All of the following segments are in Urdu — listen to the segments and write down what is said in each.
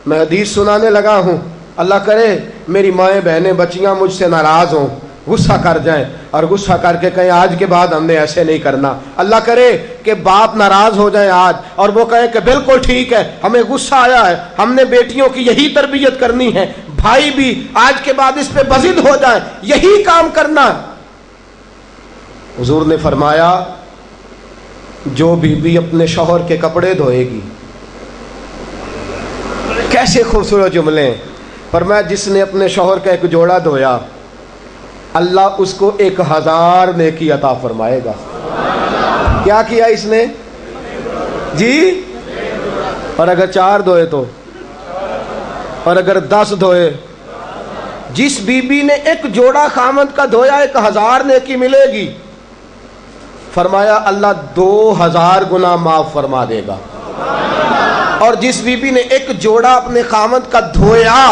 میں حدیث سنانے لگا ہوں، اللہ کرے میری مائیں بہنیں بچیاں مجھ سے ناراض ہوں، غصہ کر جائیں اور غصہ کر کے کہیں آج کے بعد ہم نے ایسے نہیں کرنا۔ اللہ کرے کہ باپ ناراض ہو جائیں آج اور وہ کہیں کہ بالکل ٹھیک ہے، ہمیں غصہ آیا ہے، ہم نے بیٹیوں کی یہی تربیت کرنی ہے، بھائی بھی آج کے بعد اس پہ بضد ہو جائیں، یہی کام کرنا۔ حضور نے فرمایا جو بیوی اپنے شوہر کے کپڑے دھوئے گی، کیسے خوبصورت جملے ہیں، فرمایا جس نے اپنے شوہر کا ایک جوڑا دھویا اللہ اس کو 1000 نیکی عطا فرمائے گا۔ کیا کیا اس نے جی؟ اور اگر 4 دھوئے تو، اور اگر 10 دھوئے، جس بی بی نے ایک جوڑا خامد کا دھویا 1000 نیکی ملے گی۔ فرمایا اللہ 2000 گناہ معاف فرما دے گا۔ اور جس بی بی نے ایک جوڑا اپنے خامد کا دھویا،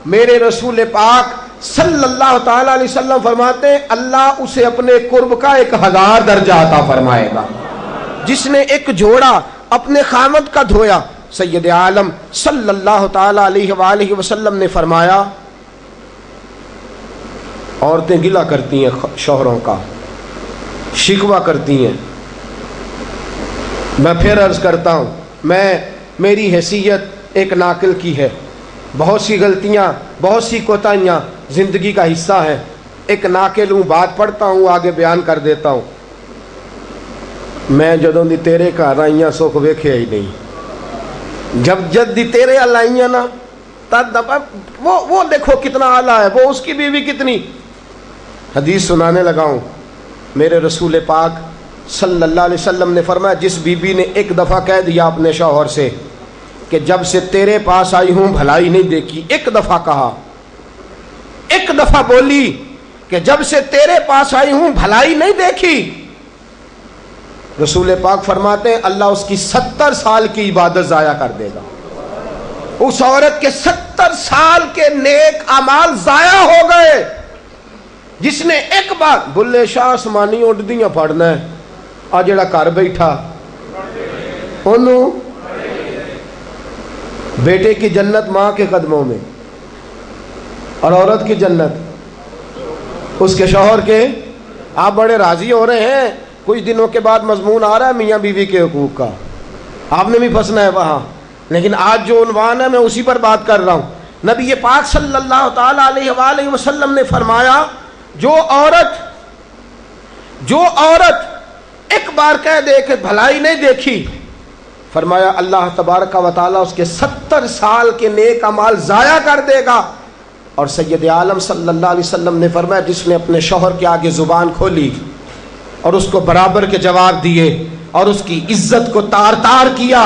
میرے رسول پاک صلی اللہ تعالی علیہ وسلم فرماتے ہیں اللہ اسے اپنے قرب کا 1000 درجہ عطا فرمائے گا۔ جس نے ایک جوڑا اپنے خامد کا دھویا، سید عالم صلی اللہ تعالی علیہ وآلہ وسلم نے فرمایا عورتیں گلہ کرتی ہیں شوہروں کا، شکوہ کرتی ہیں۔ میں پھر عرض کرتا ہوں، میری حیثیت ایک ناقل کی ہے، بہت سی غلطیاں، بہت سی کوتاہیاں زندگی کا حصہ ہیں، ایک ناقل ہوں، بات پڑھتا ہوں آگے بیان کر دیتا ہوں۔ میں جدوں دی تیرے گھر آئیاں سکھ ویکھیا ہی نہیں، جب دی تیرے ال آئیاں نا تب وہ دیکھو کتنا اعلیٰ ہے، وہ اس کی بیوی کتنی۔ حدیث سنانے لگا ہوں، میرے رسول پاک صلی اللہ علیہ وسلم نے فرمایا جس بی بی نے ایک دفعہ کہہ دیا اپنے شوہر سے کہ جب سے تیرے پاس آئی ہوں بھلائی نہیں دیکھی، ایک دفعہ کہا، ایک دفعہ بولی کہ جب سے تیرے پاس آئی ہوں بھلائی نہیں دیکھی، رسول پاک فرماتے ہیں اللہ اس کی 70 سال کی عبادت ضائع کر دے گا۔ اس عورت کے 70 سال کے نیک اعمال ضائع ہو گئے، جس نے ایک بار بلے شاہ آسمانی اڈدیاں پڑھنا ہے، آ جڑا گھر بیٹھا انہوں بیٹے کی جنت ماں کے قدموں میں، اور عورت کی جنت اس کے شوہر کے۔ آپ بڑے راضی ہو رہے ہیں، کچھ دنوں کے بعد مضمون آ رہا ہے میاں بیوی کے حقوق کا، آپ نے بھی پھنسنا ہے وہاں، لیکن آج جو عنوان ہے میں اسی پر بات کر رہا ہوں۔ نبی پاک صلی اللہ تعالی علیہ وآلہ وسلم نے فرمایا جو عورت ایک بار کہہ دے کہ بھلائی نہیں دیکھی، فرمایا اللہ تبارک و تعالیٰ اس کے 70 سال کے نیک اعمال ضائع کر دے گا۔ اور سید عالم صلی اللہ علیہ وسلم نے فرمایا جس نے اپنے شوہر کے آگے زبان کھولی اور اس کو برابر کے جواب دیے اور اس کی عزت کو تار تار کیا،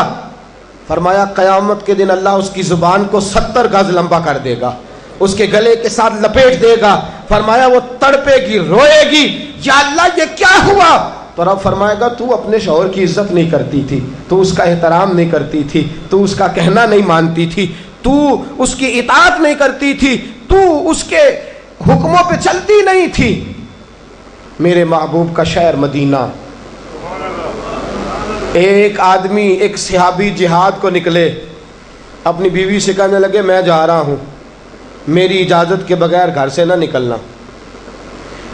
فرمایا قیامت کے دن اللہ اس کی زبان کو 70 گز لمبا کر دے گا، اس کے گلے کے ساتھ لپیٹ دے گا۔ فرمایا وہ تڑپے گی، روئے گی، یا اللہ یہ کیا ہوا؟ تو رب فرمائے گا تو اپنے شوہر کی عزت نہیں کرتی تھی، تو اس کا احترام نہیں کرتی تھی، تو اس کا کہنا نہیں مانتی تھی، تو اس کی اطاعت نہیں کرتی تھی، تو اس کے حکموں پہ چلتی نہیں تھی۔ میرے محبوب کا شہر مدینہ، ایک آدمی، ایک صحابی جہاد کو نکلے، اپنی بیوی سے کہنے لگے میں جا رہا ہوں، میری اجازت کے بغیر گھر سے نہ نکلنا۔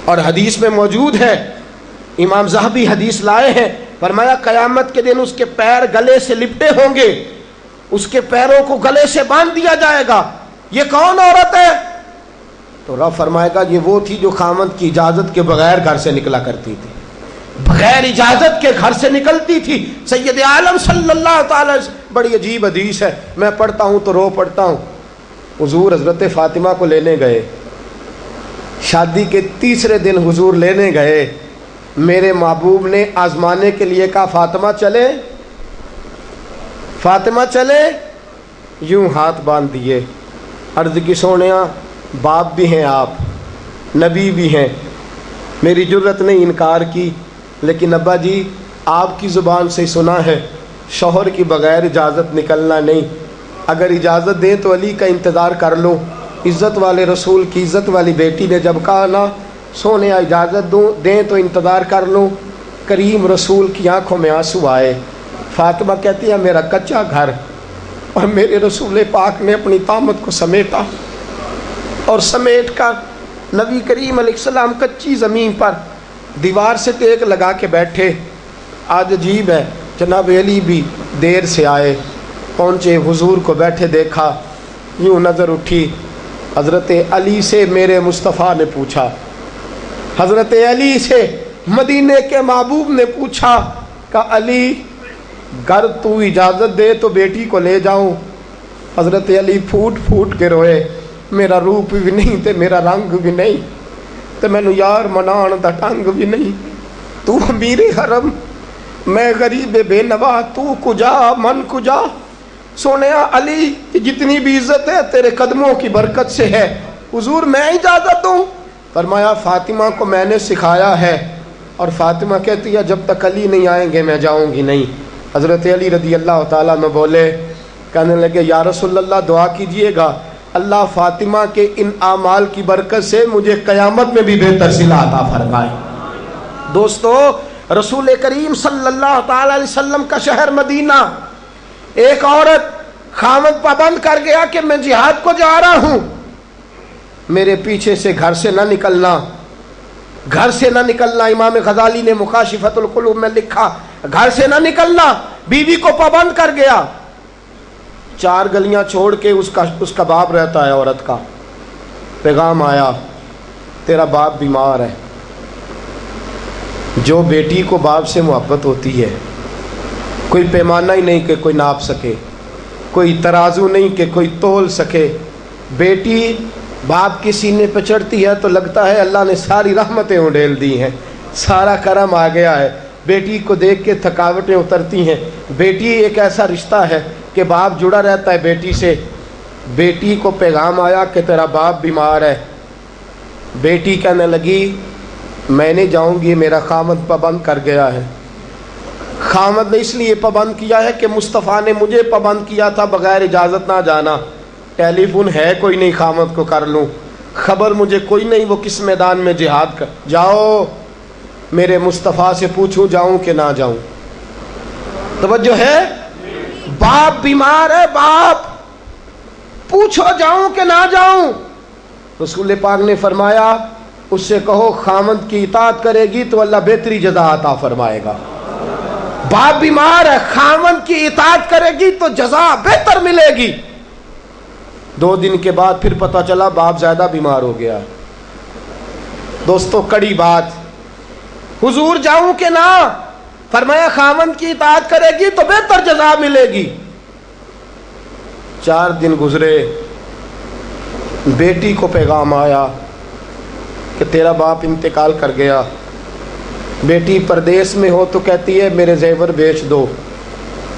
اور حدیث میں موجود ہے، امام ذہبی حدیث لائے ہیں، فرمایا قیامت کے دن اس کے پیر گلے سے لپٹے ہوں گے، اس کے پیروں کو گلے سے باندھ دیا جائے گا، یہ کون عورت ہے؟ تو رب فرمائے گا یہ وہ تھی جو خامد کی اجازت کے بغیر گھر سے نکلا کرتی تھی، بغیر اجازت کے گھر سے نکلتی تھی۔ سید عالم صلی اللہ تعالی، بڑی عجیب حدیث ہے، میں پڑھتا ہوں تو رو پڑھتا ہوں۔ حضور حضرت فاطمہ کو لینے گئے، شادی کے تیسرے دن حضور لینے گئے، میرے محبوب نے آزمانے کے لیے کہا فاطمہ چلے، فاطمہ چلے، یوں ہاتھ باندھ دیے، عرض کی سونیا باپ بھی ہیں آپ، نبی بھی ہیں، میری جرت نہیں انکار کی، لیکن ابا جی آپ کی زبان سے سنا ہے شوہر کی بغیر اجازت نکلنا نہیں، اگر اجازت دیں تو علی کا انتظار کر لو۔ عزت والے رسول کی عزت والی بیٹی نے جب کہا نا سونے اجازت دیں تو انتظار کر لوں، کریم رسول کی آنکھوں میں آنسو آئے۔ فاطمہ کہتی ہے میرا کچا گھر اور میرے رسول پاک نے اپنی طامت کو سمیٹا اور سمیٹ کر نبی کریم علیہ السلام کچی زمین پر دیوار سے ٹیک لگا کے بیٹھے. آج عجیب ہے، جناب علی بھی دیر سے آئے، پہنچے، حضور کو بیٹھے دیکھا، یوں نظر اٹھی. حضرت علی سے میرے مصطفیٰ نے پوچھا، حضرت علی سے مدینے کے محبوب نے پوچھا کہ علی گر تو اجازت دے تو بیٹی کو لے جاؤں. حضرت علی پھوٹ پھوٹ کے روئے، میرا روپ بھی نہیں تے میرا رنگ بھی نہیں تے مینو یار منان دا ٹنگ بھی نہیں. تو امیر حرم، میں غریب بے نوا، تو کجا من کجا. سونیا علی جتنی بھی عزت ہے تیرے قدموں کی برکت سے ہے. حضور میں اجازت دوں؟ فرمایا فاطمہ کو میں نے سکھایا ہے. اور فاطمہ کہتی ہے جب تک علی نہیں آئیں گے میں جاؤں گی نہیں. حضرت علی رضی اللہ تعالیٰ عنہ بولے، کہنے لگے یا رسول اللہ دعا کیجئے گا اللہ فاطمہ کے ان اعمال کی برکت سے مجھے قیامت میں بھی بہتر صلہ عطا فرمائے. دوستو، رسول کریم صلی اللہ تعالی علیہ وسلم کا شہر مدینہ، ایک عورت خامد پابند کر گیا کہ میں جہاد کو جا رہا ہوں، میرے پیچھے سے گھر سے نہ نکلنا، گھر سے نہ نکلنا. امام غزالی نے مکاشفۃ القلوب میں لکھا گھر سے نہ نکلنا. بیوی کو پابند کر گیا. 4 گلیاں چھوڑ کے اس کا باپ رہتا ہے عورت کا. پیغام آیا تیرا باپ بیمار ہے. جو بیٹی کو باپ سے محبت ہوتی ہے کوئی پیمانہ ہی نہیں کہ کوئی ناپ سکے، کوئی ترازو نہیں کہ کوئی تول سکے. بیٹی باپ کے سینے پہ چڑھتی ہے تو لگتا ہے اللہ نے ساری رحمتیں اڈیل دی ہیں، سارا کرم آ گیا ہے. بیٹی کو دیکھ کے تھکاوٹیں اترتی ہیں. بیٹی ایک ایسا رشتہ ہے کہ باپ جڑا رہتا ہے بیٹی سے. بیٹی کو پیغام آیا کہ تیرا باپ بیمار ہے. بیٹی کہنے لگی میں نہیں جاؤں گی، میرا خامد پابند کر گیا ہے. خامد نے اس لیے پابند کیا ہے کہ مصطفیٰ نے مجھے پابند کیا تھا بغیر اجازت نہ جانا. ٹیلی فون ہے کوئی نہیں خامد کو کر لوں، خبر مجھے کوئی نہیں وہ کس میدان میں جہاد کر. جاؤ میرے مصطفیٰ سے پوچھو جاؤں کہ نہ جاؤں. توجہ ہے، باپ بیمار ہے، باپ پوچھو جاؤں کہ نہ جاؤں. رسول پاک نے فرمایا اس سے کہو خامد کی اطاعت کرے گی تو اللہ بہتری جزا عطا فرمائے گا. باپ بیمار ہے، خامد کی اطاعت کرے گی تو جزا بہتر ملے گی. 2 دن کے بعد پھر پتہ چلا باپ زیادہ بیمار ہو گیا. دوستو کڑی بات، حضور جاؤں کہ نہ؟ فرمایا خامد کی اطاعت کرے گی تو بہتر جزا ملے گی. 4 دن گزرے، بیٹی کو پیغام آیا کہ تیرا باپ انتقال کر گیا. بیٹی پردیس میں ہو تو کہتی ہے میرے زیور بیچ دو،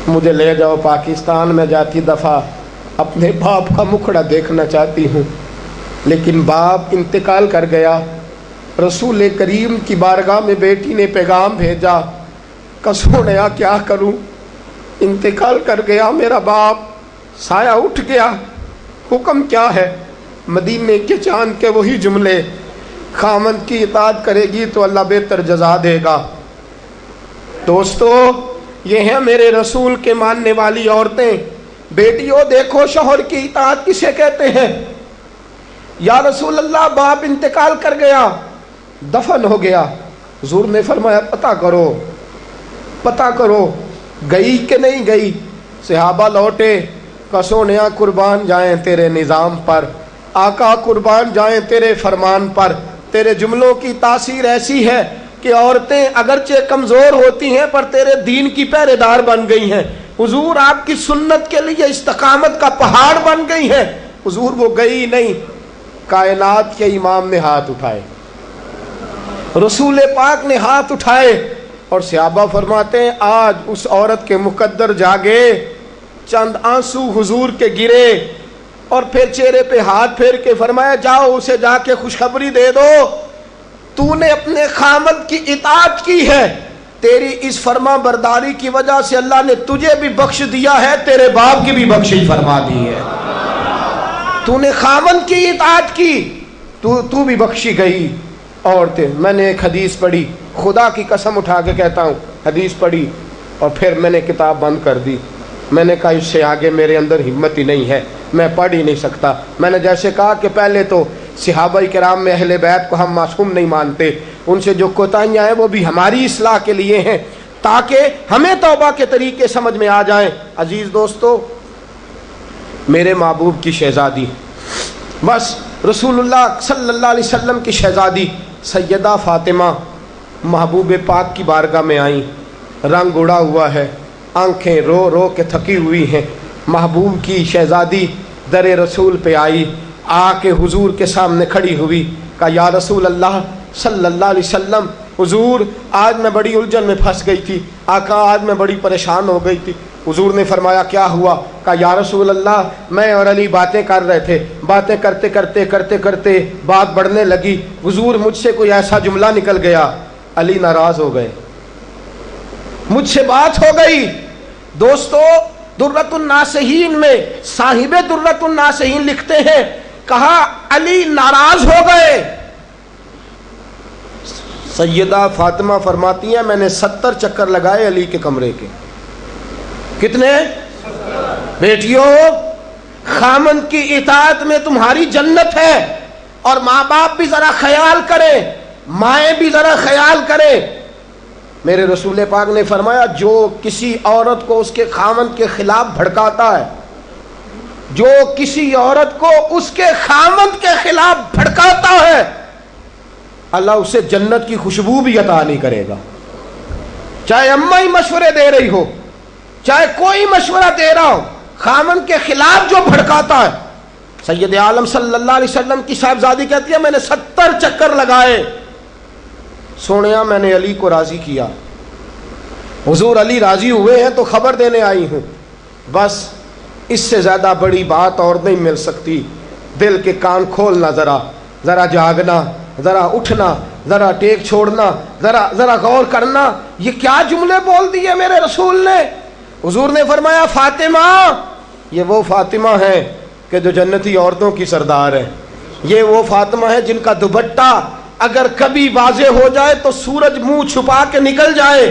مجھے لے جاؤ پاکستان میں جاتی دفعہ اپنے باپ کا مکھڑا دیکھنا چاہتی ہوں. لیکن باپ انتقال کر گیا. رسول کریم کی بارگاہ میں بیٹی نے پیغام بھیجا کہ سونیا کیا کروں، انتقال کر گیا میرا باپ، سایہ اٹھ گیا، حکم کیا ہے؟ مدینے کے چاند کے وہی جملے، خامد کی اطاعت کرے گی تو اللہ بہتر جزا دے گا. دوستو یہ ہیں میرے رسول کے ماننے والی عورتیں. بیٹیوں دیکھو شوہر کی اطاعت کسے کہتے ہیں. یا رسول اللہ باپ انتقال کر گیا، دفن ہو گیا. حضور نے فرمایا پتہ کرو گئی کہ نہیں گئی. صحابہ لوٹے کہ سونیا قربان جائیں تیرے نظام پر، آقا قربان جائیں تیرے فرمان پر. تیرے جملوں کی تاثیر ایسی ہے کہ عورتیں اگرچہ کمزور ہوتی ہیں پر تیرے دین کی پہرے دار بن گئی ہیں. حضور آپ کی سنت کے لیے استقامت کا پہاڑ بن گئی ہیں. حضور وہ گئی نہیں. کائنات کے امام نے ہاتھ اٹھائے، رسول پاک نے ہاتھ اٹھائے اور صحابہ فرماتے ہیں آج اس عورت کے مقدر جاگے. چند آنسو حضور کے گرے اور پھر چہرے پہ ہاتھ پھیر کے فرمایا جاؤ اسے جا کے خوشخبری دے دو، تو نے اپنے خامد کی اطاعت کی ہے، تیری اس فرما برداری کی وجہ سے اللہ نے تجھے بھی بخش دیا ہے، تیرے باپ کی بھی بخشش فرما دی ہے. تو نے خامد کی اطاعت کی تو بھی بخشی گئی. عورتیں، میں نے ایک حدیث پڑھی، خدا کی قسم اٹھا کے کہتا ہوں، حدیث پڑھی اور پھر میں نے کتاب بند کر دی. میں نے کہا اس سے آگے میرے اندر ہمت ہی نہیں ہے، میں پڑھ ہی نہیں سکتا۔ میں نے جیسے کہا کہ پہلے تو صحابہ کرام میں اہل بیت کو ہم معصوم نہیں مانتے، ان سے جو کوتاہیاں ہیں وہ بھی ہماری اصلاح کے لیے ہیں تاکہ ہمیں توبہ کے طریقے سمجھ میں آ جائیں۔ عزیز دوستو، میرے محبوب کی شہزادی، بس رسول اللہ صلی اللہ علیہ وسلم کی شہزادی سیدہ فاطمہ محبوب پاک کی بارگاہ میں آئیں، رنگ اڑا ہوا ہے، آنکھیں رو رو کے تھکی ہوئی ہیں۔ محبوب کی شہزادی در رسول پہ آئی، آ کے حضور کے سامنے کھڑی ہوئی، کہا یا رسول اللہ صلی اللہ علیہ وسلم، حضور آج میں بڑی الجھن میں پھنس گئی تھی، آقا آج میں بڑی پریشان ہو گئی تھی۔ حضور نے فرمایا کیا ہوا؟ کہا یا رسول اللہ میں اور علی باتیں کر رہے تھے، باتیں کرتے کرتے کرتے کرتے بات بڑھنے لگی، حضور مجھ سے کوئی ایسا جملہ نکل گیا، علی ناراض ہو گئے، مجھ سے بات ہو گئی۔ دوستو درۃ الناصحین میں صاحب درۃ الناصحین لکھتے ہیں، کہا علی ناراض ہو گئے۔ سیدہ فاطمہ فرماتی ہیں میں نے 70 چکر لگائے علی کے کمرے کے۔ کتنے؟ بیٹیوں، خامند کی اطاعت میں تمہاری جنت ہے، اور ماں باپ بھی ذرا خیال کریں، مائیں بھی ذرا خیال کریں۔ میرے رسول پاک نے فرمایا جو کسی عورت کو اس کے خامند کے خلاف بھڑکاتا ہے، جو کسی عورت کو اس کے خامند کے خلاف بھڑکاتا ہے، اللہ اسے جنت کی خوشبو بھی عطا نہیں کرے گا۔ چاہے اماں ہی مشورے دے رہی ہو، چاہے کوئی مشورہ دے رہا ہو، خامند کے خلاف جو بھڑکاتا ہے۔ سید عالم صلی اللہ علیہ وسلم کی صاحبزادی کہتی ہے میں نے 70 چکر لگائے، سونیا میں نے علی کو راضی کیا، حضور علی راضی ہوئے ہیں تو خبر دینے آئی ہوں، بس اس سے زیادہ بڑی بات اور نہیں مل سکتی۔ دل کے کان کھولنا، ذرا جاگنا، ذرا اٹھنا، ذرا ٹیک چھوڑنا، ذرا غور کرنا، یہ کیا جملے بول دیے میرے رسول نے۔ حضور نے فرمایا فاطمہ، یہ وہ فاطمہ ہے کہ جو جنتی عورتوں کی سردار ہے، یہ وہ فاطمہ ہے جن کا دوپٹہ اگر کبھی واضح ہو جائے تو سورج منہ چھپا کے نکل جائے،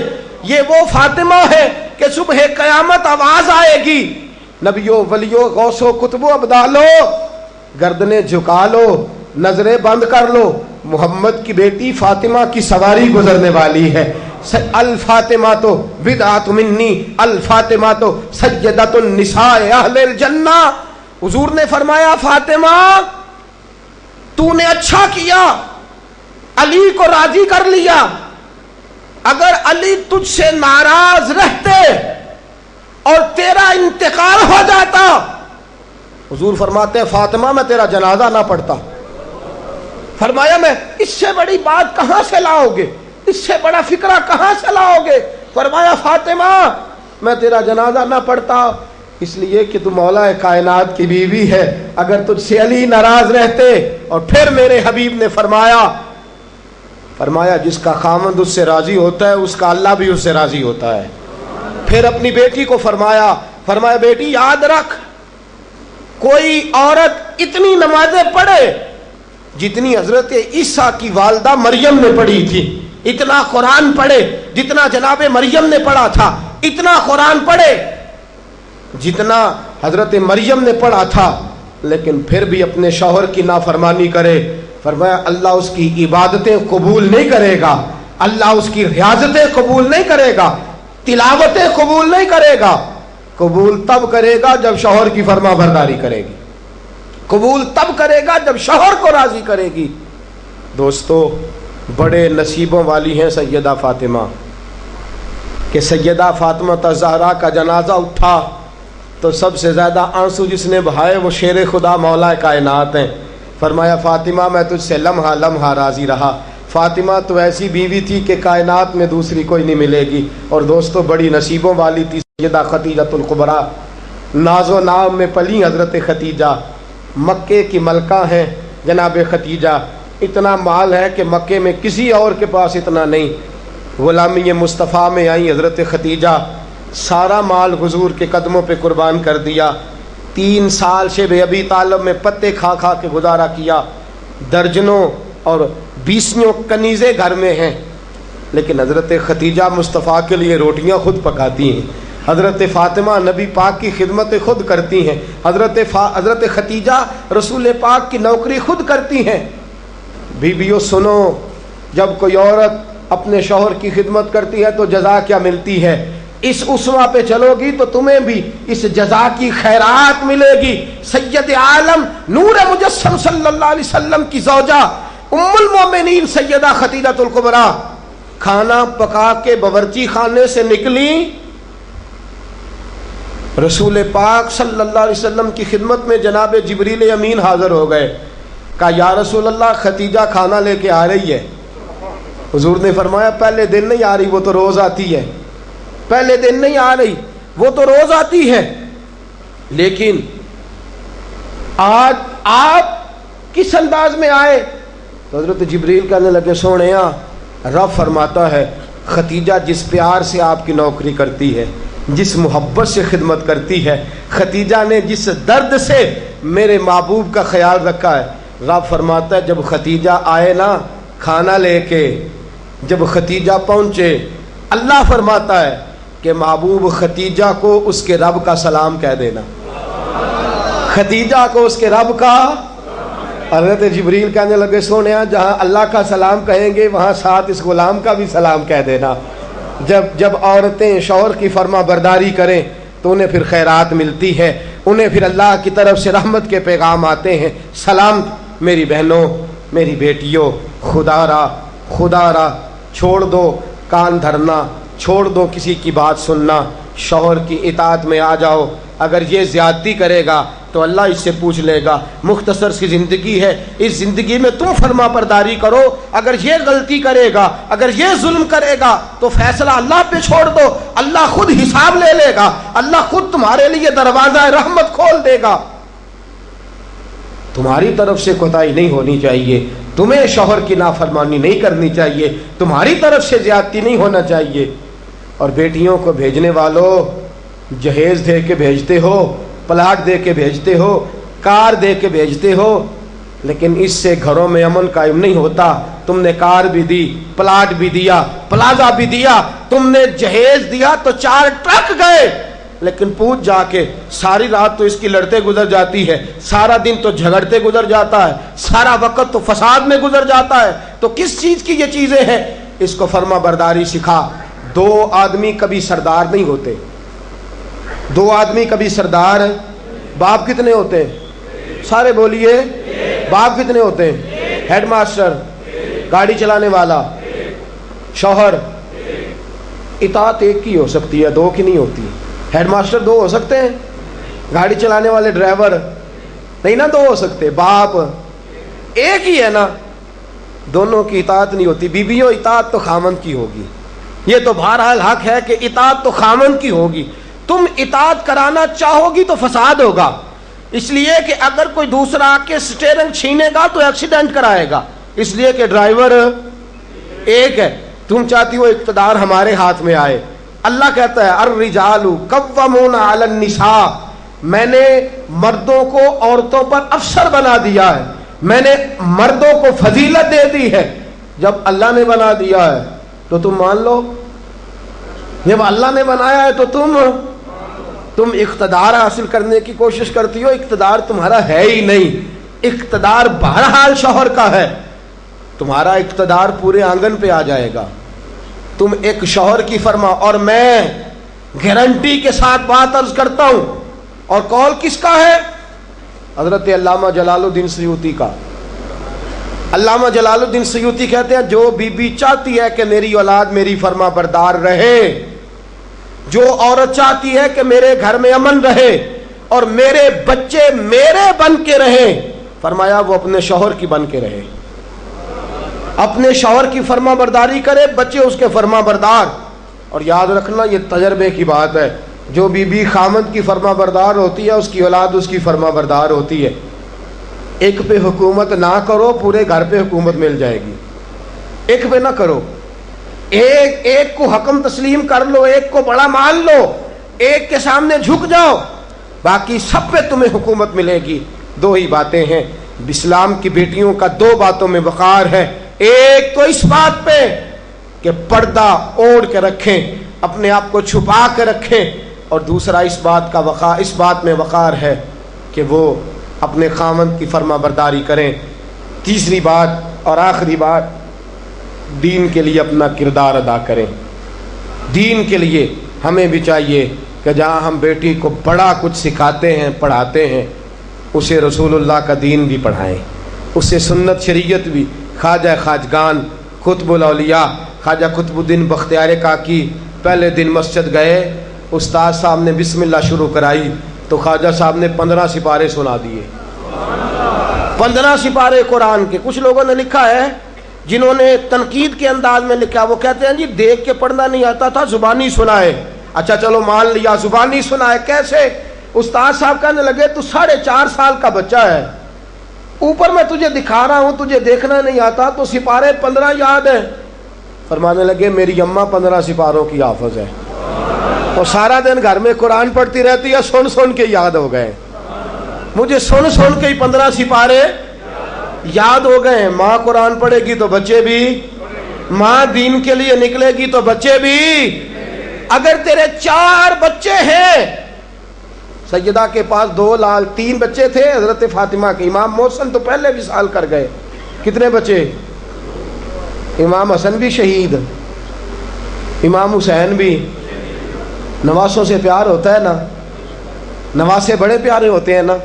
یہ وہ فاطمہ ہے کہ صبح قیامت آواز آئے گی، نبیوں ولیوں غوثوں کتبوں ابدالو گردنیں جھکا لو، نظریں بند کر لو، محمد کی بیٹی فاطمہ کی سواری گزرنے والی ہے۔ الفاطمہ تو بدعت منی، الفاطمہ تو سیدۃ النساء اہل الجنہ۔ حضور نے فرمایا فاطمہ تو نے اچھا کیا، علی کو راضی کر لیا، اگر علی تجھ سے ناراض رہتے اور تیرا انتقال ہو جاتا، حضور فرماتے ہیں فاطمہ میں تیرا جنازہ نہ پڑھتا۔ فرمایا میں اس سے بڑی بات کہاں سے لاؤ گے، اس سے بڑا فکرہ کہاں سے لاؤ گے؟ فرمایا فاطمہ میں تیرا جنازہ نہ پڑھتا اس لیے کہ تو مولا کائنات کی بیوی ہے، اگر تجھ سے علی ناراض رہتے۔ اور پھر میرے حبیب نے فرمایا جس کا خامند اس سے راضی ہوتا ہے اس کا اللہ بھی اس سے راضی ہوتا ہے۔ پھر اپنی بیٹی کو فرمایا بیٹی یاد رکھ، کوئی عورت اتنی نمازیں پڑھے جتنی حضرت عیسیٰ کی والدہ مریم نے پڑھی تھی، اتنا قرآن پڑھے جتنا جناب مریم نے پڑھا تھا، اتنا قرآن پڑھے جتنا حضرت مریم نے پڑھا تھا، لیکن پھر بھی اپنے شوہر کی نافرمانی کرے، فرمایا اللہ اس کی عبادتیں قبول نہیں کرے گا، اللہ اس کی ریاضتیں قبول نہیں کرے گا، تلاوتیں قبول نہیں کرے گا۔ قبول تب کرے گا جب شوہر کی فرما برداری کرے گی، قبول تب کرے گا جب شوہر کو راضی کرے گی۔ دوستو بڑے نصیبوں والی ہیں سیدہ فاطمہ کہ سیدہ فاطمہ الزہرا کا جنازہ اٹھا تو سب سے زیادہ آنسو جس نے بہائے وہ شیر خدا مولا کائنات ہیں۔ فرمایا فاطمہ میں تجھ سے لمحہ لمحہ راضی رہا، فاطمہ تو ایسی بیوی تھی کہ کائنات میں دوسری کوئی نہیں ملے گی۔ اور دوستو بڑی نصیبوں والی تھی سیدہ خدیجۃ الکبریٰ، ناز و نام میں پلی حضرت خدیجہ، مکے کی ملکہ ہیں جناب خدیجہ، اتنا مال ہے کہ مکے میں کسی اور کے پاس اتنا نہیں۔ غلامی مصطفیٰ میں آئی حضرت خدیجہ، سارا مال حضور کے قدموں پہ قربان کر دیا، 3 سال شیب ابی طالب میں پتے کھا کھا کے گزارا کیا، درجنوں اور 20 کنیزیں گھر میں ہیں، لیکن حضرت خدیجہ مصطفیٰ کے لیے روٹیاں خود پکاتی ہیں، حضرت فاطمہ نبی پاک کی خدمت خود کرتی ہیں، حضرت خدیجہ رسول پاک کی نوکری خود کرتی ہیں۔ بیویوں سنو، جب کوئی عورت اپنے شوہر کی خدمت کرتی ہے تو جزا کیا ملتی ہے؟ اس اسوہ پہ چلو گی تو تمہیں بھی اس جزا کی خیرات ملے گی۔ سید عالم نور مجسم صلی اللہ علیہ وسلم کی زوجہ ام المومنین سیدہ خدیجہ الکبریٰ کھانا پکا کے باورچی خانے سے نکلی، رسول پاک صلی اللہ علیہ وسلم کی خدمت میں جناب جبریل امین حاضر ہو گئے۔ کہا یا رسول اللہ خدیجہ کھانا لے کے آ رہی ہے۔ حضور نے فرمایا پہلے دن نہیں آ رہی، وہ تو روز آتی ہے۔ پہلے دن نہیں آ رہی، وہ تو روز آتی ہے، لیکن آج آپ کس انداز میں آئے؟ تو حضرت جبریل کہنے لگے سونیا، رب فرماتا ہے خدیجہ جس پیار سے آپ کی نوکری کرتی ہے، جس محبت سے خدمت کرتی ہے، خدیجہ نے جس درد سے میرے محبوب کا خیال رکھا ہے، رب فرماتا ہے جب خدیجہ آئے نا کھانا لے کے، جب خدیجہ پہنچے، اللہ فرماتا ہے کہ محبوب خدیجہ کو اس کے رب کا سلام کہہ دینا، خدیجہ کو اس کے رب کا۔ حضرت جبریل کہنے لگے سونیا جہاں اللہ کا سلام کہیں گے وہاں ساتھ اس غلام کا بھی سلام کہہ دینا۔ جب عورتیں شوہر کی فرما برداری کریں تو انہیں پھر خیرات ملتی ہے، انہیں پھر اللہ کی طرف سے رحمت کے پیغام آتے ہیں۔ سلام میری بہنوں، میری بیٹیوں، خدا را چھوڑ دو کان دھرنا، چھوڑ دو کسی کی بات سننا، شوہر کی اطاعت میں آ جاؤ۔ اگر یہ زیادتی کرے گا تو اللہ اس سے پوچھ لے گا۔ مختصر سی زندگی ہے، اس زندگی میں تم فرما برداری کرو۔ اگر یہ غلطی کرے گا، اگر یہ ظلم کرے گا تو فیصلہ اللہ پہ چھوڑ دو، اللہ خود حساب لے لے گا، اللہ خود تمہارے لیے دروازہ رحمت کھول دے گا۔ تمہاری طرف سے کوتاہی نہیں ہونی چاہیے، تمہیں شوہر کی نافرمانی نہیں کرنی چاہیے، تمہاری طرف سے زیادتی نہیں ہونا چاہیے۔ اور بیٹیوں کو بھیجنے والوں، جہیز دے کے بھیجتے ہو، پلاٹ دے کے بھیجتے ہو، کار دے کے بھیجتے ہو، لیکن اس سے گھروں میں امن قائم نہیں ہوتا۔ تم نے کار بھی دی، پلاٹ بھی دیا، پلازا بھی دیا، تم نے جہیز دیا تو 4 ٹرک گئے، لیکن پوچھ جا کے ساری رات تو اس کی لڑتے گزر جاتی ہے، سارا دن تو جھگڑتے گزر جاتا ہے، سارا وقت تو فساد میں گزر جاتا ہے، تو کس چیز کی یہ چیزیں ہیں؟ اس کو فرما برداری سکھا۔ 2 آدمی کبھی سردار نہیں ہوتے، 2 آدمی کبھی سردار۔ باپ کتنے ہوتے ہیں؟ سارے بولیے، باپ کتنے ہوتے ہیں؟ ہیڈ ماسٹر، گاڑی چلانے والا، شوہر۔ اطاعت ایک کی ہو سکتی ہے، 2 کی نہیں ہوتی۔ ہیڈ ماسٹر 2 ہو سکتے ہیں، گاڑی چلانے والے ڈرائیور نہیں نا 2 ہو سکتے، باپ ایک ہی ہے نا، دونوں کی اطاعت نہیں ہوتی۔ بیویوں اطاعت تو خامند کی ہوگی، یہ تو بہرحال حق ہے کہ اطاعت تو خامند کی ہوگی۔ تم اطاعت کرانا چاہو گی تو فساد ہوگا، اس لیے کہ اگر کوئی دوسرا آ کے سٹیئرنگ چھینے گا تو ایکسیڈنٹ کرائے گا، اس لیے کہ ڈرائیور ایک ہے۔ تم چاہتی ہو اقتدار ہمارے ہاتھ میں آئے، اللہ کہتا ہے الرجال قوامون علی النساء، میں نے مردوں کو عورتوں پر افسر بنا دیا ہے، میں نے مردوں کو فضیلت دے دی ہے۔ جب اللہ نے بنا دیا ہے تو تم مان لو، جب اللہ نے بنایا ہے تو تم اقتدار حاصل کرنے کی کوشش کرتی ہو، اقتدار تمہارا ہے ہی نہیں، اقتدار بہرحال شوہر کا ہے، تمہارا اقتدار پورے آنگن پہ آ جائے گا۔ تم ایک شوہر کی فرما، اور میں گارنٹی کے ساتھ بات عرض کرتا ہوں، اور قول کس کا ہے؟ حضرت علامہ جلال الدین سیوطی کا۔ علامہ جلال الدین سیوطی کہتے ہیں جو بی چاہتی ہے کہ میری اولاد میری فرما بردار رہے، جو عورت چاہتی ہے کہ میرے گھر میں امن رہے اور میرے بچے میرے بن کے رہیں، فرمایا وہ اپنے شوہر کی بن کے رہے، اپنے شوہر کی فرما برداری کرے، بچے اس کے فرما بردار۔ اور یاد رکھنا یہ تجربے کی بات ہے، جو بی خامد کی فرما بردار ہوتی ہے اس کی اولاد اس کی فرما بردار ہوتی ہے۔ ایک پہ حکومت نہ کرو، پورے گھر پہ حکومت مل جائے گی۔ ایک پہ نہ کرو، ایک کو حکم تسلیم کر لو، ایک کو بڑا مان لو، ایک کے سامنے جھک جاؤ، باقی سب پہ تمہیں حکومت ملے گی۔ 2 ہی باتیں ہیں اسلام کی بیٹیوں کا، 2 باتوں میں وقار ہے۔ ایک تو اس بات پہ کہ پردہ اوڑھ کے رکھیں، اپنے آپ کو چھپا کے رکھیں، اور دوسرا اس بات میں وقار ہے کہ وہ اپنے خاوند کی فرما برداری کریں. تیسری بات اور آخری بات، دین کے لیے اپنا کردار ادا کریں. دین کے لیے ہمیں بھی چاہیے کہ جہاں ہم بیٹی کو بڑا کچھ سکھاتے ہیں پڑھاتے ہیں، اسے رسول اللہ کا دین بھی پڑھائیں، اسے سنت شریعت بھی. خواجہ خواجگان قطب الاولیاء خواجہ قطب الدین بختیار کاکی پہلے دن مسجد گئے، استاد صاحب نے بسم اللہ شروع کرائی تو خواجہ صاحب نے 15 سپارے سنا دیے. 15 سپارے قرآن کے. کچھ لوگوں نے لکھا ہے جنہوں نے تنقید کے انداز میں لکھا، وہ کہتے ہیں جی دیکھ کے پڑھنا نہیں آتا تھا، زبانی سنائے. اچھا چلو مان لیا زبانی سنائے. کیسے؟ استاد صاحب کہنے لگے تو 4.5 سال کا بچہ ہے، اوپر میں تجھے دکھا رہا ہوں، تجھے دیکھنا نہیں آتا تو سپارے 15 یاد ہیں. فرمانے لگے میری اماں 15 سپاروں کی حافظ ہے، اور سارا دن گھر میں قرآن پڑھتی رہتی ہے، سن کے یاد ہو گئے. مجھے سن کے ہی 15 سپارے یاد ہو گئے. ماں قرآن پڑھے گی تو بچے بھی، ماں دین کے لیے نکلے گی تو بچے بھی. اگر تیرے 4 بچے ہیں، سیدہ کے پاس 3 بچے تھے حضرت فاطمہ کے. امام محسن تو پہلے وصال کر گئے. کتنے بچے؟ امام حسن بھی شہید، امام حسین بھی. نواسوں سے پیار ہوتا ہے نا، نواسے بڑے پیارے ہوتے ہیں نا.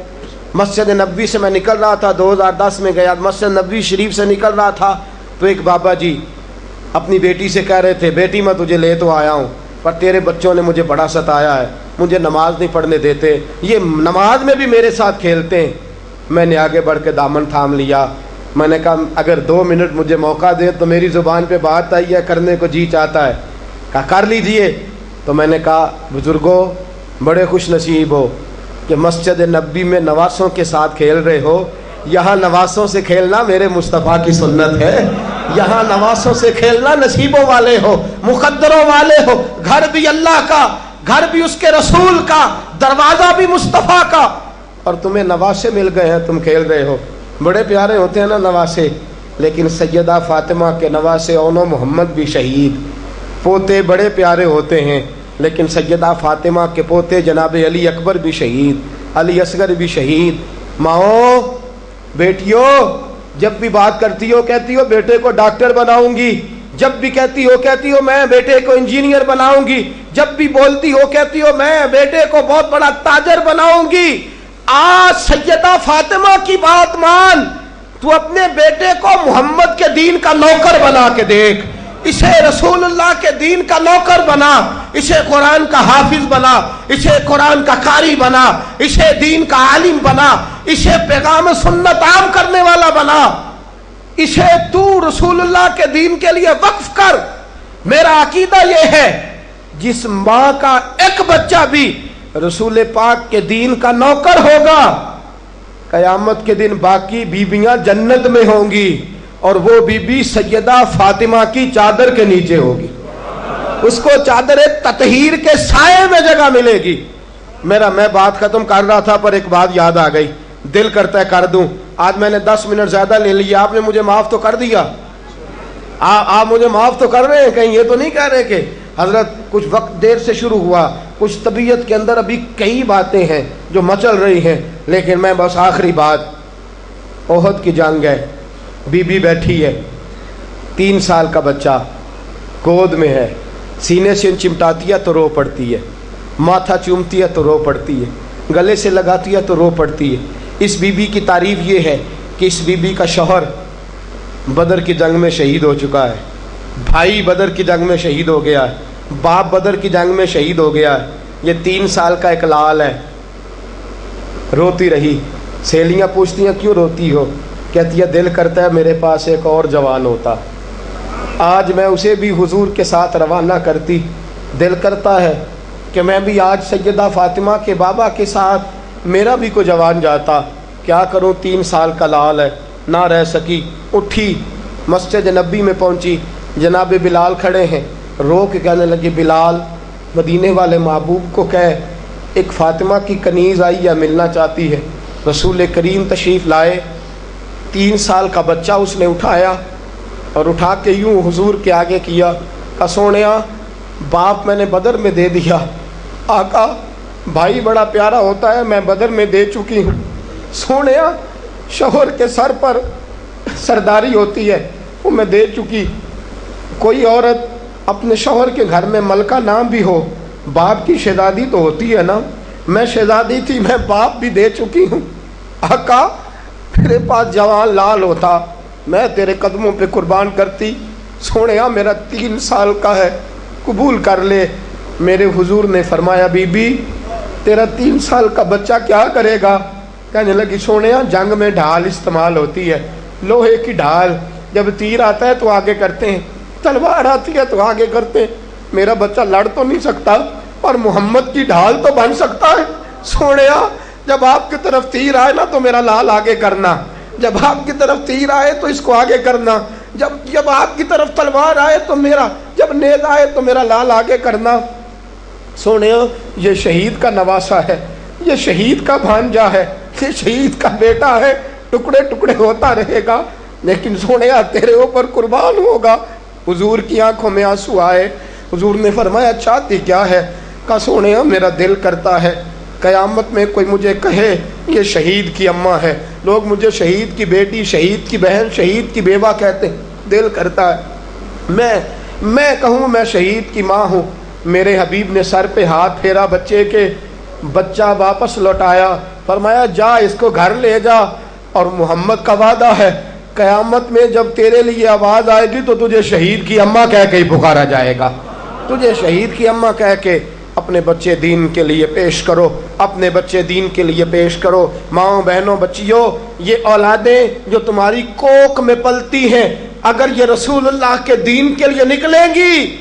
مسجد نبوی سے میں نکل رہا تھا، 2010 میں گیا، مسجد نبوی شریف سے نکل رہا تھا تو ایک بابا جی اپنی بیٹی سے کہہ رہے تھے بیٹی میں تجھے لے تو آیا ہوں پر تیرے بچوں نے مجھے بڑا ستایا ہے، مجھے نماز نہیں پڑھنے دیتے، یہ نماز میں بھی میرے ساتھ کھیلتے ہیں. میں نے آگے بڑھ کے دامن تھام لیا. میں نے کہا اگر 2 منٹ مجھے موقع دیں تو میری زبان پہ بات آئی ہے، کرنے کو جی چاہتا ہے. کہا کر لیجئے. تو میں نے کہا بزرگوں بڑے خوش نصیب ہو کہ مسجد نبوی میں نواسوں کے ساتھ کھیل رہے ہو. یہاں نواسوں سے کھیلنا میرے مصطفیٰ کی سنت ہے. یہاں نواسوں سے کھیلنا نصیبوں والے ہو، مقدروں والے ہو. گھر بھی اللہ کا، گھر بھی اس کے رسول کا، دروازہ بھی مصطفیٰ کا، اور تمہیں نواسے مل گئے ہیں، تم کھیل رہے ہو. بڑے پیارے ہوتے ہیں نا نواسے. لیکن سیدہ فاطمہ کے نواسے اونو محمد بھی شہید. پوتے بڑے پیارے ہوتے ہیں لیکن سیدہ فاطمہ کے پوتے جناب علی اکبر بھی شہید، علی اصغر بھی شہید. ماؤں بیٹیوں جب بھی بات کرتی ہو کہتی ہو بیٹے کو ڈاکٹر بناؤں گی، جب بھی کہتی ہو میں بیٹے کو انجینئر بناؤں گی، جب بھی بولتی ہو کہتی ہو میں بیٹے کو بہت بڑا تاجر بناؤں گی. آج سیدہ فاطمہ کی بات مان، تو اپنے بیٹے کو محمد کے دین کا نوکر بنا کے دیکھ، اسے رسول اللہ کے دین کا نوکر بنا، اسے قرآن کا حافظ بنا، اسے قرآن کا قاری بنا، اسے دین کا عالم بنا، اسے پیغام سنت عام کرنے والا بنا، اسے تو رسول اللہ کے دین کے لیے وقف کر. میرا عقیدہ یہ ہے جس ماں کا ایک بچہ بھی رسول پاک کے دین کا نوکر ہوگا، قیامت کے دن باقی بیویاں جنت میں ہوں گی اور وہ بی بی سیدہ فاطمہ کی چادر کے نیچے ہوگی. اس کو چادر تطہیر کے سائے میں جگہ ملے گی. میں بات ختم کر رہا تھا پر ایک بات یاد آ گئی، دل کرتا ہے کر دوں. آج میں نے 10 منٹ زیادہ لے لیا، آپ نے مجھے معاف تو کر دیا، آپ مجھے معاف تو کر رہے ہیں، کہیں یہ تو نہیں کہہ رہے کہ حضرت کچھ وقت دیر سے شروع ہوا، کچھ طبیعت کے اندر ابھی کئی باتیں ہیں جو مچل رہی ہیں. لیکن میں بس آخری بات، احد کی جنگ ہے، بی بی بیٹھی ہے، 3 سال کا بچہ گود میں ہے، سینے سے چمٹاتی ہے تو رو پڑتی ہے، ماتھا چومتی ہے تو رو پڑتی ہے، گلے سے لگاتی ہے تو رو پڑتی ہے. اس بی بی کی تعریف یہ ہے کہ اس بی بی کا شوہر بدر کی جنگ میں شہید ہو چکا ہے، بھائی بدر کی جنگ میں شہید ہو گیا ہے، باپ بدر کی جنگ میں شہید ہو گیا ہے. یہ 3 سال کا ایک لال ہے. روتی رہی. سہیلیاں پوچھتی ہیں کیوں روتی ہو؟ کہتی ہے دل کرتا ہے میرے پاس ایک اور جوان ہوتا، آج میں اسے بھی حضور کے ساتھ روانہ کرتی. دل کرتا ہے کہ میں بھی آج سیدہ فاطمہ کے بابا کے ساتھ میرا بھی کوئی جوان جاتا. کیا کروں، 3 سال کا لال ہے. نہ رہ سکی، اٹھی مسجد نبی میں پہنچی. جناب بلال کھڑے ہیں، رو کے کہنے لگے بلال مدینے والے محبوب کو کہے ایک فاطمہ کی کنیز آئی ہے، ملنا چاہتی ہے. رسول کریم تشریف لائے. 3 سال کا بچہ اس نے اٹھایا اور اٹھا کے یوں حضور کے آگے کیا. کہا سونیا باپ میں نے بدر میں دے دیا، آقا بھائی بڑا پیارا ہوتا ہے، میں بدر میں دے چکی ہوں۔ سونیا شوہر کے سر پر سرداری ہوتی ہے، وہ میں دے چکی۔ کوئی عورت اپنے شوہر کے گھر میں ملکہ نام بھی ہو، باپ کی شہزادی تو ہوتی ہے نا، میں شہزادی تھی، میں باپ بھی دے چکی ہوں۔ آقا میرے پاس جوان لال ہوتا، میں تیرے قدموں پہ قربان کرتی۔ سونیا میرا 3 سال کا ہے، قبول کر لے۔ میرے حضور نے فرمایا بی بی تیرا 3 سال کا بچہ کیا کرے گا؟ کہنے لگی سونیا جنگ میں ڈھال استعمال ہوتی ہے، لوہے کی ڈھال، جب تیر آتا ہے تو آگے کرتے ہیں، تلوار آتی ہے تو آگے کرتے ہیں، میرا بچہ لڑ تو نہیں سکتا اور محمد کی ڈھال تو بن سکتا ہے۔ سونیا جب آپ کی طرف تیر آئے نا تو میرا لال آگے کرنا، جب آپ کی طرف تیر آئے تو اس کو آگے کرنا، جب آپ کی طرف تلوار آئے تو میرا، جب نیز آئے تو میرا لال آگے کرنا۔ سونیا یہ شہید کا نواسا ہے، یہ شہید کا بھانجا ہے، یہ شہید کا بیٹا ہے، ٹکڑے ٹکڑے ہوتا رہے گا لیکن سونیا تیرے اوپر قربان ہوگا۔ حضور کی آنکھوں میں آنسو آئے۔ حضور نے فرمایا چاہتی کیا ہے؟ کہا سونیا میرا دل کرتا ہے قیامت میں کوئی مجھے کہے یہ شہید کی اماں ہے، لوگ مجھے شہید کی بیٹی، شہید کی بہن، شہید کی بیوہ کہتے ہیں، دل کرتا ہے میں کہوں میں شہید کی ماں ہوں۔ میرے حبیب نے سر پہ ہاتھ پھیرا بچے کے، بچہ واپس لوٹایا، فرمایا جا اس کو گھر لے جا، اور محمد کا وعدہ ہے قیامت میں جب تیرے لیے آواز آئے گی تو تجھے شہید کی اماں کہہ کے ہی پکارا جائے گا، تجھے شہید کی اماں کہہ کے اپنے بچے دین کے لیے پیش کرو، اپنے بچے دین کے لیے پیش کرو۔ ماؤں بہنوں بچیوں، یہ اولادیں جو تمہاری کوکھ میں پلتی ہیں اگر یہ رسول اللہ کے دین کے لیے نکلیں گی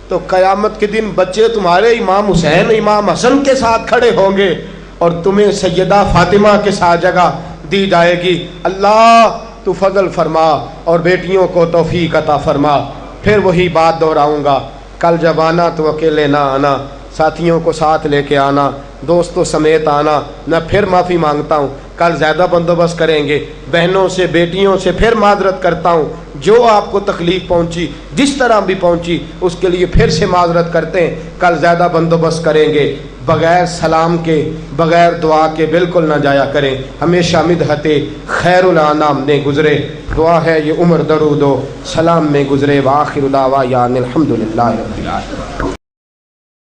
تو قیامت کے دن بچے تمہارے امام حسین امام حسن کے ساتھ کھڑے ہوں گے اور تمہیں سیدہ فاطمہ کے ساتھ جگہ دی جائے گی۔ اللہ تو فضل فرما اور بیٹیوں کو توفیق عطا فرما۔ پھر وہی بات دہراؤں گا، کل جب آنا تو اکیلے نہ آنا، ساتھیوں کو ساتھ لے کے آنا، دوستوں سمیت آنا۔ میں پھر معافی مانگتا ہوں، کل زیادہ بندوبست کریں گے، بہنوں سے بیٹیوں سے پھر معذرت کرتا ہوں، جو آپ کو تکلیف پہنچی جس طرح بھی پہنچی اس کے لیے پھر سے معذرت کرتے ہیں، کل زیادہ بندوبست کریں گے۔ بغیر سلام کے بغیر دعا کے بالکل نہ جایا کریں، ہمیشہ مدحت خیر الانام نے گزرے، دعا ہے یہ عمر درود و سلام میں گزرے۔ وآخر دعوانا الحمدللہ رب العالمین۔